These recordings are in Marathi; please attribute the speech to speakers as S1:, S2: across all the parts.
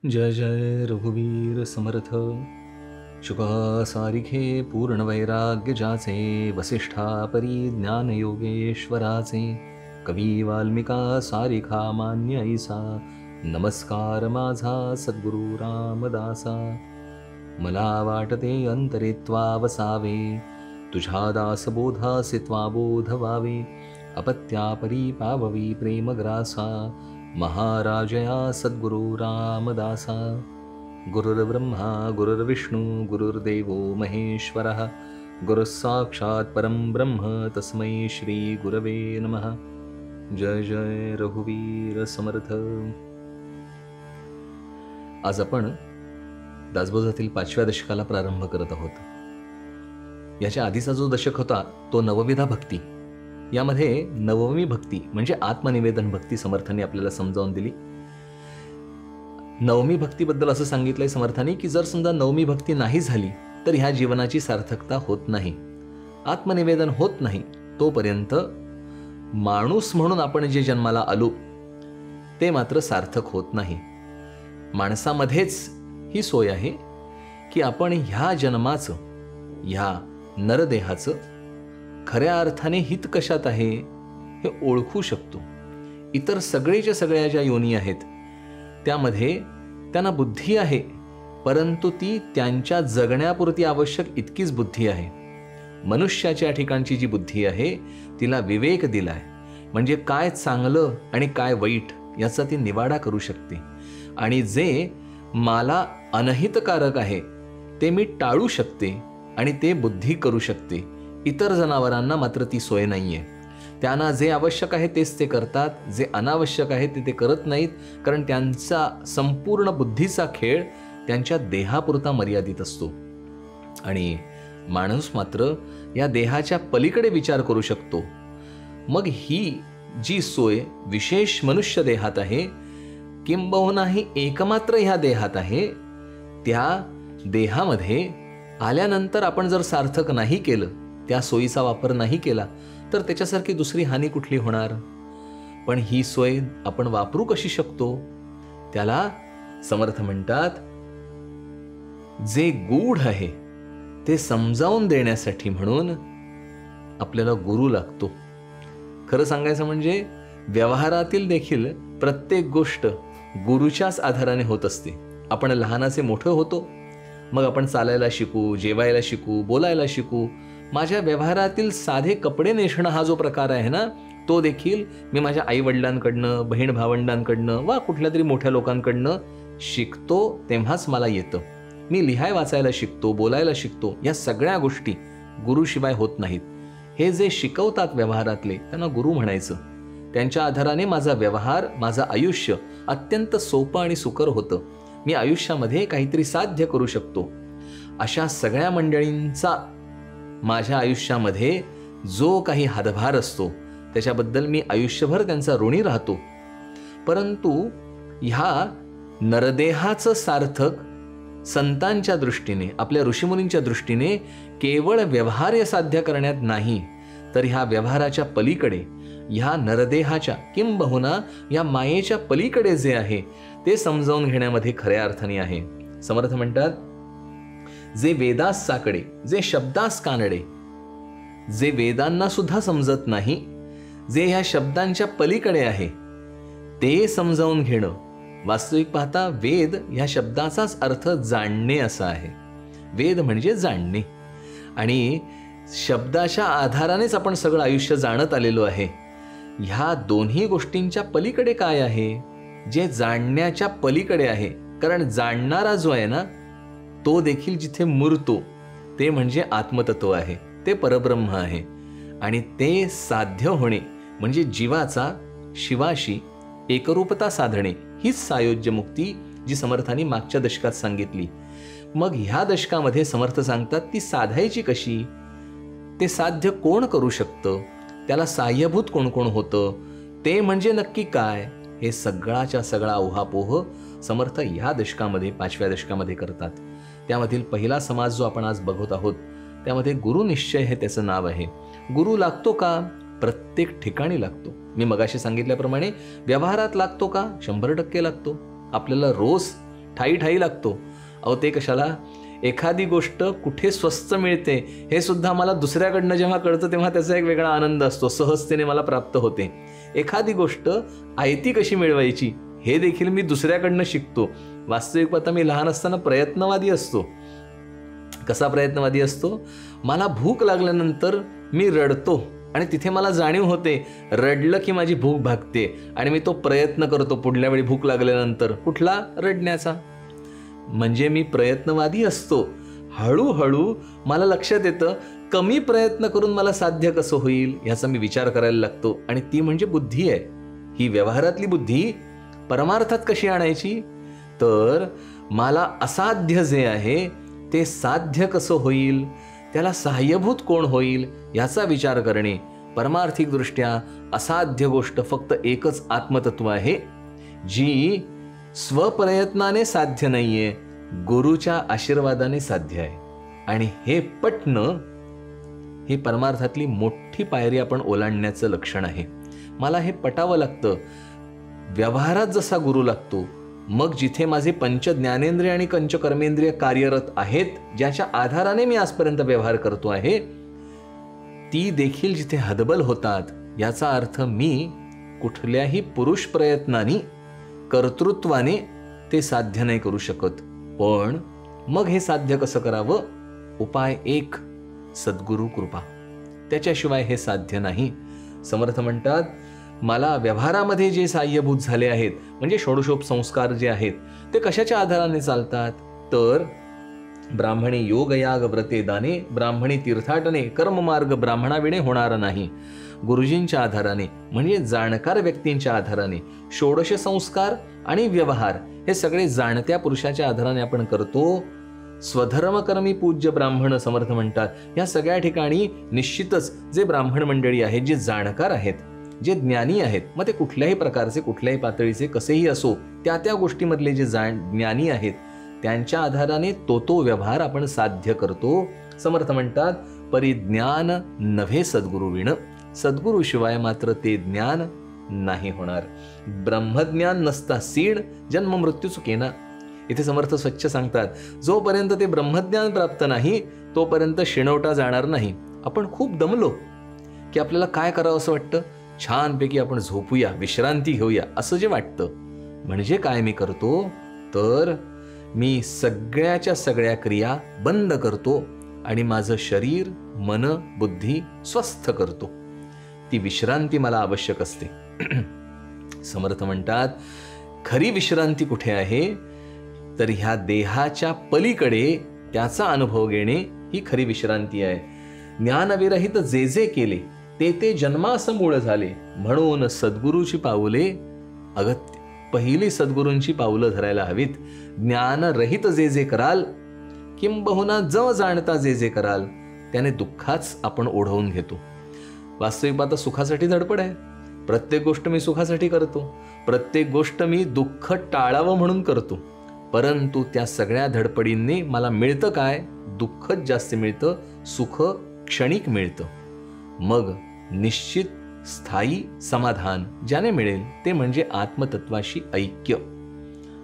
S1: जय जय रघुवीर समर्थ. शुका सारिखे पूर्ण वैराग्य जाचे, वसिष्ठा परी ज्ञान योगेश्वराचे. कवी वाल्मिका सारिखा मान्य ऐसा, नमस्कार माझा सद्गुरु रामदासा. मला वाटते अंतरेत्वा वसावे, तुझ्या दासबोधासी त्वा बोध व्हावे. अपत्या परी पाववी प्रेमग्रासा, महाराजया सद्गुरु रामदासा. गुरुर्ब्रह्मा गुरुर्विष्णू गुरुर्देवो महेश्वरः, गुरुस्साक्षात् परं ब्रह्म तस्मै श्री गुरवे नमः. जय जय रघुवीर समर्थ. आज आपण दासबोधातील 5व्या दशकाला प्रारंभ करत आहोत. याच्या आधीचा जो दशक होता तो नवविधा भक्ती. यामध्ये नवमी भक्ती म्हणजे आत्मनिवेदन भक्ती समर्थांनी आपल्याला समजावून दिली. नवमी भक्तीबद्दल असं सांगितलंय समर्थांनी की जर समजा नवमी भक्ती नाही झाली तर ह्या जीवनाची सार्थकता होत नाही. आत्मनिवेदन होत नाही तोपर्यंत माणूस म्हणून आपण जे जन्माला आलो ते मात्र सार्थक होत नाही. माणसामध्येच ही सोय आहे की आपण ह्या जन्माचं, ह्या नरदेहाचं खऱ्या अर्थाने हित कशात आहे हे ओळखू शकतो. इतर सगळेच्या सगळ्या ज्या योनी आहेत त्यामध्ये त्यांना बुद्धी आहे, परंतु ती त्यांच्या जगण्यापुरती आवश्यक इतकीच बुद्धी आहे. मनुष्याच्या ठिकाणची जी बुद्धी आहे तिला विवेक दिलाय, म्हणजे काय चांगलं आणि काय वाईट याचा ती निवाडा करू शकते. आणि जे मला अनहितकारक आहे ते मी टाळू शकते आणि ते बुद्धी करू शकते. इतर जनावरांना मात्र ती सोय नाहीये. त्यांना जे आवश्यक आहे तेच ते करतात, जे अनावश्यक आहे ते करत नाहीत, कारण त्यांचा संपूर्ण बुद्धीचा खेळ त्यांच्या देहापुरता मर्यादित असतो. आणि माणूस मात्र या देहाच्या पलीकडे विचार करू शकतो. मग ही जी सोय विशेष मनुष्य देहात आहे, किंबहुना ही एकमात्र ह्या देहात आहे, त्या देहामध्ये आल्यानंतर आपण जर सार्थक नाही केलं, त्या सोयीचा वापर नाही केला तर त्याच्यासारखी दुसरी हानी कुठली होणार. पण ही सोय आपण वापरू कशी शकतो त्याला समर्थ म्हणतात, जे गूढ आहे ते समजावून देण्यासाठी म्हणून आपल्याला गुरु लागतो. खरं सांगायचं म्हणजे व्यवहारातील देखील प्रत्येक गोष्ट गुरुच्याच आधाराने होत असते. आपण लहानाचे मोठं होतो, मग आपण चालायला शिकू, जेवायला शिकू, बोलायला शिकू. माझ्या व्यवहारातील साधे कपडे नेसणं हा जो प्रकार आहे ना, तो देखील मी माझ्या आईवडिलांकडनं, बहीण भावंडांकडनं वा कुठल्या तरी मोठ्या लोकांकडनं शिकतो तेव्हाच मला येतं. मी लिहाय वाचायला शिकतो, बोलायला शिकतो. या सगळ्या गोष्टी गुरुशिवाय होत नाहीत. हे जे शिकवतात व्यवहारातले त्यांना गुरु म्हणायचं. त्यांच्या आधाराने माझा व्यवहार, माझं आयुष्य अत्यंत सोपं आणि सुकर होतं. मी आयुष्यामध्ये काहीतरी साध्य करू शकतो. अशा सगळ्या मंडळींचा माझ्या आयुष्यामध्ये जो काही हातभार असतो त्याच्याबद्दल मी आयुष्यभर त्यांचा ऋणी राहतो. परंतु ह्या नरदेहाचं सार्थक संतांच्या दृष्टीने, आपल्या ऋषीमुनींच्या दृष्टीने केवळ व्यवहार्य साध्य करण्यात नाही, तर ह्या व्यवहाराच्या पलीकडे, ह्या नरदेहाच्या किंबहुना या मायेच्या पलीकडे जे आहे ते समजावून घेण्यामध्ये खऱ्या अर्थाने आहे. समर्थ म्हणतात, जे वेदास साकडे, जे शब्दास कानडे, जे वेदांना सुद्धा समजत नाही, जे ह्या शब्दांच्या पलीकडे आहे ते समजावून घेणं. वास्तविक पाहता वेद ह्या शब्दाचाच अर्थ जाणणे असा आहे. वेद म्हणजे जाणणे, आणि शब्दाच्या आधारानेच आपण सगळं आयुष्य जाणत आलेलो आहे. ह्या दोन्ही गोष्टींच्या पलीकडे काय आहे, जे जाणण्याच्या पलीकडे आहे. कारण जाणणारा जो आहे ना तो देखील जिथे मुरतो ते म्हणजे आत्मतत्व आहे, ते परब्रह्म आहे. आणि ते साध्य होणे म्हणजे जीवाचा शिवाशी एकरूपता साधणे, हीच सायोज्य मुक्ती जी समर्थांनी मागच्या दशकात सांगितली. मग ह्या दशकामध्ये समर्थ सांगतात ती साधायची कशी, ते साध्य कोण करू शकतं, त्याला साह्यभूत कोण कोण होतं, ते म्हणजे नक्की काय, हे सगळाच्या सगळा ऊहापोह समर्थ ह्या दशकामध्ये, 5व्या दशकामध्ये करतात. त्यामधील पहिला समाज जो आपण आज बघत आहोत त्यामध्ये गुरुनिश्चय हे त्याचं नाव आहे. गुरु लागतो का? प्रत्येक ठिकाणी लागतो. मी मगाशी सांगितल्याप्रमाणे व्यवहारात लागतो का? 100% लागतो. आपल्याला रोज ठाई ठाई लागतो. अहो ते कशाला, एखादी गोष्ट कुठे स्वस्त मिळते हे सुद्धा मला दुसऱ्याकडनं जेव्हा कळतं तेव्हा त्याचा एक वेगळा आनंद असतो, सहजतेने मला प्राप्त होते. एखादी गोष्ट आयती कशी मिळवायची हे देखील मी दुसऱ्याकडनं शिकतो. वास्तविक पाहता मी लहान असताना प्रयत्नवादी असतो. कसा प्रयत्नवादी असतो, मला भूक लागल्यानंतर मी रडतो आणि तिथे मला जाणीव होते रडलं की माझी भूक भागते आणि मी तो प्रयत्न करतो पुढल्या वेळी भूक लागल्यानंतर कुठला, रडण्याचा. म्हणजे मी प्रयत्नवादी असतो. हळूहळू मला लक्षात येतं कमी प्रयत्न करून मला साध्य कसं होईल याचा मी विचार करायला लागतो आणि ती म्हणजे बुद्धी आहे. ही व्यवहारातली बुद्धी परमार्थात कशी आणायची, तर मला असाध्य जे आहे ते साध्य कसं होईल, त्याला सहाय्यभूत कोण होईल याचा विचार करणे. परमार्थिकदृष्ट्या असाध्य गोष्ट फक्त एकच आत्मतत्व आहे, जी स्वप्रयत्नाने साध्य नाहीये, गुरुच्या आशीर्वादाने साध्य आहे. आणि हे पटणं हे परमार्थातली मोठी पायरी आपण ओलांडण्याचं लक्षण आहे. मला हे पटावं लागतं. व्यवहारात जसा गुरु लागतो, मग जिथे माझे पंच ज्ञानेंद्रिय आणि पंच कर्मेंद्रिय कार्यरत आहेत, ज्याच्या आधाराने मी आजपर्यंत व्यवहार करतो आहे, ती देखील जिथे हतबल होतात, याचा अर्थ मी कुठल्याही पुरुष प्रयत्नाने कर्तृत्वाने ते साध्य नाही करू शकत. पण मग हे साध्य कसं करावं, उपाय एक, सद्गुरु कृपा. त्याच्याशिवाय हे साध्य नाही. समर्थ म्हणतात मला व्यवहारामध्ये जे सहाय्यभूत झाले आहेत, म्हणजे षोडशोपसंस्कार जे आहेत, ते कशाच्या आधाराने चालतात, तर ब्राह्मणी योगयाग व्रते दाने, ब्राह्मणी तीर्थाटने, कर्ममार्ग ब्राह्मणाविणे होणार नाही. गुरुजींच्या आधाराने म्हणजे जाणकार व्यक्तींच्या आधाराने षोडश संस्कार आणि व्यवहार हे सगळे जाणत्या पुरुषाच्या आधाराने आपण करतो. स्वधर्मकर्मी पूज्य ब्राह्मण समर्थ म्हणतात, या सगळ्या ठिकाणी निश्चितच जे ब्राह्मण मंडळी आहेत, जे जाणकार आहेत, जे ज्ञानी आहेत, मग ते कुठल्याही प्रकारचे कुठल्याही पातळीचे कसेही असो, त्या त्या गोष्टीमधले जे ज्ञानी आहेत त्यांच्या आधाराने तो व्यवहार आपण साध्य करतो. समर्थ म्हणतात परिज्ञान नव्हे सद्गुरुविण, सद्गुरुशिवाय मात्र ते ज्ञान नाही होणार. ब्रह्मज्ञान नसता सीड जन्म मृत्यू चुकेना. इथे समर्थ स्वच्छ सांगतात जोपर्यंत ते ब्रह्मज्ञान प्राप्त नाही तोपर्यंत शिणवटा जाणार नाही. आपण खूप दमलो की आपल्याला काय करावं असं वाटतं, छानपैकी आपण झोपूया, विश्रांती घेऊया असं जे वाटतं. म्हणजे काय मी करतो, तर मी सगळ्याच्या सगळ्या क्रिया बंद करतो आणि माझं शरीर मन बुद्धी स्वस्थ करतो. ती विश्रांती मला आवश्यक असते. समर्थ म्हणतात खरी विश्रांती कुठे आहे, तर ह्या देहाच्या पलीकडे त्याचा अनुभव घेणे ही खरी विश्रांती आहे. ज्ञानविरहित जे जे केले ते जन्मासमूळ झाले, म्हणून सद्गुरूची पाऊले अगत्य. पहिली सद्गुरूंची पावलं धरायला हवीत. ज्ञानरहित जे जे कराल, किंबहुना ज जाणता जे जे कराल, त्याने दुःखाच आपण ओढवून घेतो. वास्तविक आता सुखासाठी धडपड आहे. प्रत्येक गोष्ट मी सुखासाठी करतो, प्रत्येक गोष्ट मी दुःख टाळावं म्हणून करतो. परंतु त्या सगळ्या धडपडींनी मला मिळतं काय, दुःखच जास्त मिळतं, सुख क्षणिक मिळतं. मग निश्चित स्थायी समाधान ज्याने मिळेल ते म्हणजे आत्मतत्वाशी ऐक्य.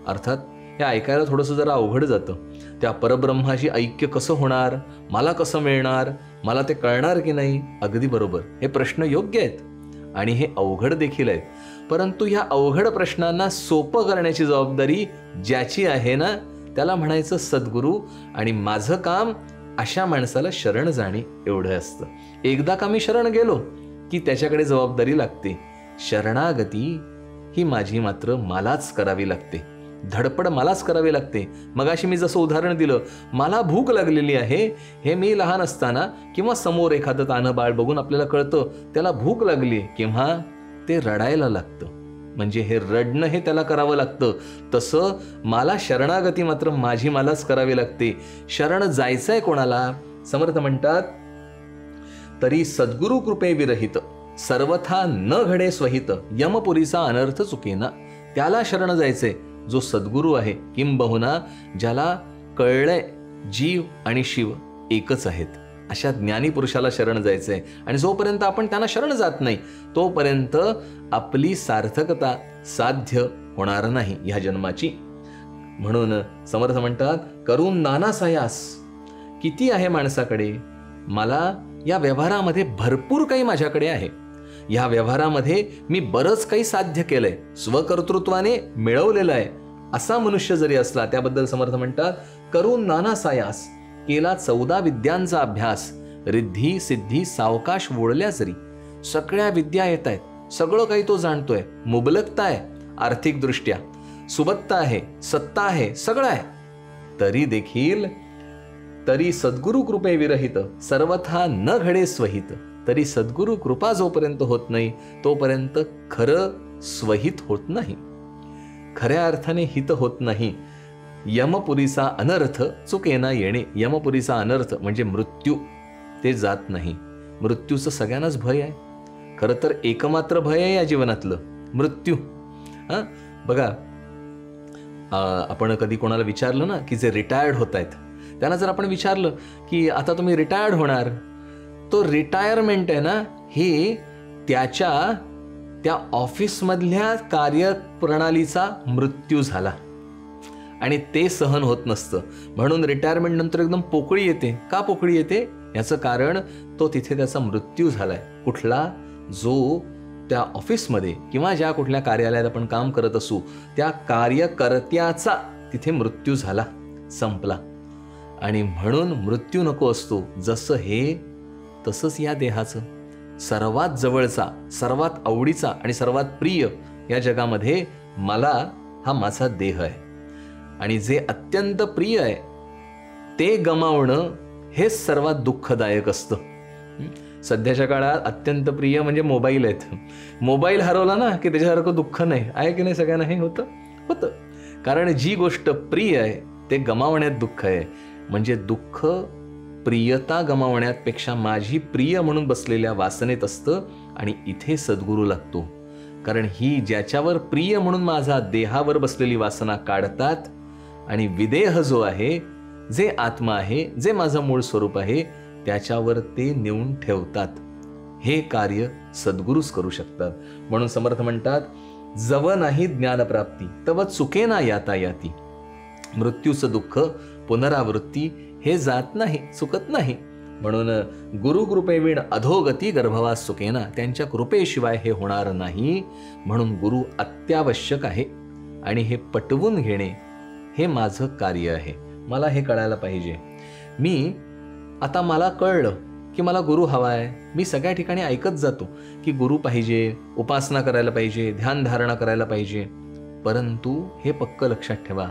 S1: अर्थात हे ऐकायला थोडंसं जरा अवघड जातं. त्या परब्रह्माशी ऐक्य कसं होणार, मला कसं मिळणार, मला ते कळणार की नाही. अगदी बरोबर, हे प्रश्न योग्य आहेत आणि हे अवघड देखील आहेत. परंतु ह्या अवघड प्रश्नांना सोपं करण्याची जबाबदारी ज्याची आहे ना, त्याला म्हणायचं सद्गुरू. आणि माझं काम अशा माणसाला शरण जाणे एवढं असतं. एकदा का मी शरण गेलो की त्याच्याकडे जबाबदारी लागते. शरणागती ही माझी मात्र मलाच करावी लागते, धडपड मलाच करावी लागते. मगाशी मी जसं उदाहरण दिलं, मला भूक लागलेली आहे हे मी लहान असताना किंवा समोर एखादं तान्हं बाळ बघून आपल्याला कळतं त्याला भूक लागली, किंवा ते रडायला लागतं. म्हणजे हे रडणं हे त्याला करावं लागतं. तसं मला शरणागती मात्र माझी मलाच करावी लागते. शरण जायचंय कोणाला, समर्थ म्हणतात तरी सद्गुरु कृपे विरहित सर्वथा न घडे स्वहित, यमपुरीचा अनर्थ चुकेना. त्याला शरण जायचंय जो सद्गुरू आहे, किंबहुना ज्याला कळलंय जीव आणि शिव एकच आहेत, अशा ज्ञानी पुरुषाला शरण जायचंय. आणि जोपर्यंत आपण त्यांना शरण जात नाही तोपर्यंत आपली सार्थकता साध्य होणार नाही ह्या जन्माची. म्हणून समर्थ म्हणतात, करून नाना सायास. किती आहे माणसाकडे? मला या व्यवहारामध्ये भरपूर काही माझ्याकडे आहे. या व्यवहारामध्ये मी बरंच काही साध्य केलंय, स्वकर्तृत्वाने मिळवलेलं आहे. असा मनुष्य जरी असला, त्याबद्दल समर्थ म्हणतात, करून नाना सायास, केला 14 विद्यांचा अभ्यास, रिद्धी सिद्धी सावकाश वोळल्या जरी. सगळ्या विद्या येत आहेत, सगळं काही तो जाणतोय, मुबलकता आहे आर्थिक दृष्ट्या, सुबत्ता आहे, सत्ता आहे, सगळं आहे, तरी देखील तरी सद्गुरु कृपे विरहित सर्वथा न घडे स्वहित. तरी सद्गुरु कृपा जोपर्यंत होत नाही तोपर्यंत खरं स्वहित होत नाही, खऱ्या अर्थाने हित होत नाही. यमपुरीचा अनर्थ चुकेना येणे. यमपुरीचा अनर्थ म्हणजे मृत्यू, ते जात नाही. मृत्यूचं सगळ्यांनाच भय आहे. खरं तर एकमात्र भय आहे या जीवनातलं, मृत्यू. बघा, आपण कधी कोणाला विचारलं ना की जे रिटायर्ड होत आहेत, त्यांना जर आपण विचारलं की आता तुम्ही रिटायर्ड होणार, तो रिटायरमेंट आहे ना, हे त्या ऑफिसमधल्या कार्यप्रणालीचा मृत्यू झाला आणि ते सहन होत नसतं. म्हणून रिटायरमेंट नंतर एकदम पोकळी येते. का पोकळी येते? याचं कारण तो तिथे त्याचा मृत्यू झालाय. कुठला? जो त्या ऑफिसमध्ये किंवा ज्या कुठल्या कार्यालयात आपण काम करत असू त्या कार्यकर्त्याचा तिथे मृत्यू झाला, संपला. आणि म्हणून मृत्यू नको असतो. जसं हे तसंच या देहाचं सर्वात जवळचा, सर्वात आवडीचा आणि सर्वात प्रिय या जगामध्ये मला हा माझा देह आहे. आणि जे अत्यंत प्रिय आहे ते गमावणं हे सर्वात दुःखदायक असतं. सध्याच्या काळात अत्यंत प्रिय म्हणजे मोबाईल आहेत. मोबाईल हरवला ना की त्याच्यासारखं दुःख नाही आहे की नाही? सगळ्यांना हे होतं. कारण जी गोष्ट प्रिय आहे ते गमावण्यात दुःख आहे. म्हणजे दुःख प्रियता गमावण्यापेक्षा माझी प्रिय म्हणून बसलेल्या वासनेत असतं. आणि इथे सद्गुरू लागतो. कारण ही ज्याच्यावर प्रिय म्हणून माझा देहावर बसलेली वासना काढतात आणि विदेह जो आहे, जे आत्मा आहे, जे माझं मूळ स्वरूप आहे, त्याच्यावर ते नेऊन ठेवतात. हे कार्य सद्गुरूच करू शकतात. म्हणून समर्थ म्हणतात, जव नाही ज्ञानप्राप्ती तव चुकेना याता याती. मृत्यूचं दुःख, पुनरावृत्ती हे जात नाही, चुकत नाही. म्हणून गुरु कृपेविण अधोगती गर्भवास चुकेना. त्यांच्या कृपेशिवाय हे होणार नाही. म्हणून गुरु अत्यावश्यक आहे. आणि हे पटवून घेणे हे माझं कार्य आहे. मला हे कळायला पाहिजे. आता मला कळलं की मला गुरु हवा आहे. मी सगळ्या ठिकाणी ऐकत जातो की गुरु पाहिजे, उपासना करायला पाहिजे, ध्यानधारणा करायला पाहिजे. परंतु हे पक्क लक्षात ठेवा,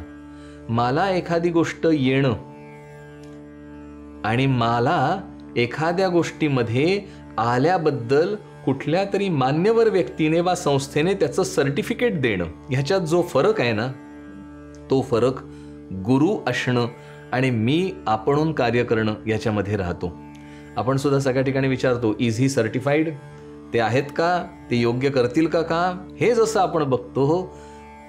S1: मला एखादी गोष्ट येणं आणि मला एखाद्या गोष्टीमध्ये आल्याबद्दल कुठल्या तरी मान्यवर व्यक्तीने वा संस्थेने त्याचं सर्टिफिकेट देणं, ह्याच्यात जो फरक आहे ना, तो फरक गुरु असणं आणि मी आपणून कार्य करणं याच्यामध्ये राहतो. आपण सुद्धा सगळ्या ठिकाणी विचारतो, इज ही सर्टिफाईड? ते आहेत का? ते योग्य करतील का काम? हे जसं आपण बघतो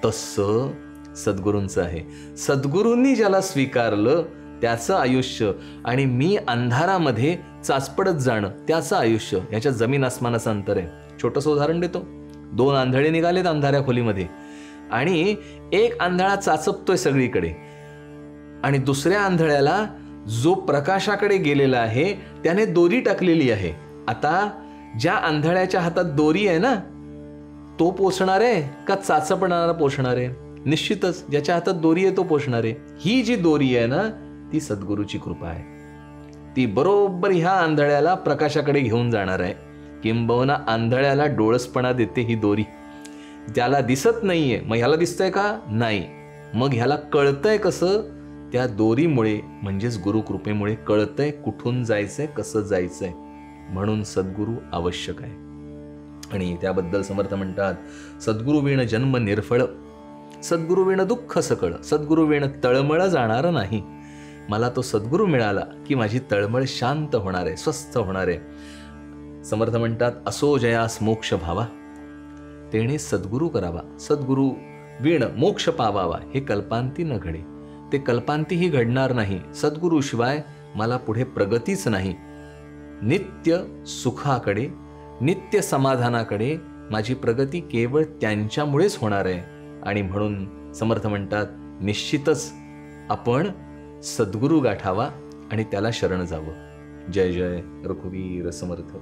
S1: तसं सद्गुरूंचं आहे. सद्गुरूंनी ज्याला स्वीकारलं त्याचं आयुष्य आणि मी अंधारामध्ये चाचपडत जाणं त्याचं आयुष्य, याच्यात जमीन आसमानाचं अंतर आहे. छोटंसं उदाहरण देतो. 2 आंधळे निघालेत अंधाऱ्या खोलीमध्ये आणि एक आंधळा चाचपतोय सगळीकडे आणि दुसऱ्या आंधळ्याला जो प्रकाशाकडे गेलेला आहे त्याने दोरी टाकलेली आहे. आता ज्या आंधळ्याच्या हातात दोरी आहे ना, तो पोचणार आहे का चाचपणारा पोचणार आहे? निश्चितच ज्याच्या हातात दोरी आहे तो पोचणार आहे. ही जी दोरी आहे ना, ती सद्गुरूची कृपा आहे. ती बरोबर ह्या आंधळ्याला प्रकाशाकडे घेऊन जाणार आहे. किंबहुना आंधळ्याला डोळसपणा देते ही दोरी. त्याला दिसत नाहीये, मग ह्याला दिसतंय का? नाही. मग ह्याला कळतंय कसं? त्या दोरीमुळे, म्हणजेच गुरुकृपेमुळे कळतंय कुठून जायचंय, कसं जायचंय. म्हणून सद्गुरू आवश्यक आहे. आणि त्याबद्दल समर्थ म्हणतात, सद्गुरू विण जन्म निर्फळ, सद्गुरू विण दुःख सकळ, सद्गुरू विण तळमळ जाणार नाही. मला तो सद्गुरू मिळाला की माझी तळमळ शांत होणार आहे, स्वस्थ होणार आहे. समर्थ म्हणतात, असो जयास मोक्ष भावा, तेणे सद्गुरू करावा. सद्गुरू विण मोक्ष पावावा हे कल्पांती न घडे. ते कल्पांतीही घडणार नाही. सद्गुरू शिवाय मला पुढे प्रगतीच नाही. नित्य सुखाकडे, नित्य समाधानाकडे माझी प्रगती केवळ त्यांच्यामुळेच होणार आहे. आणि म्हणून समर्थ म्हणतात, निश्चितच आपण सद्गुरू गाठावा आणि त्याला शरण जावं. जय जय रघुवीर समर्थ.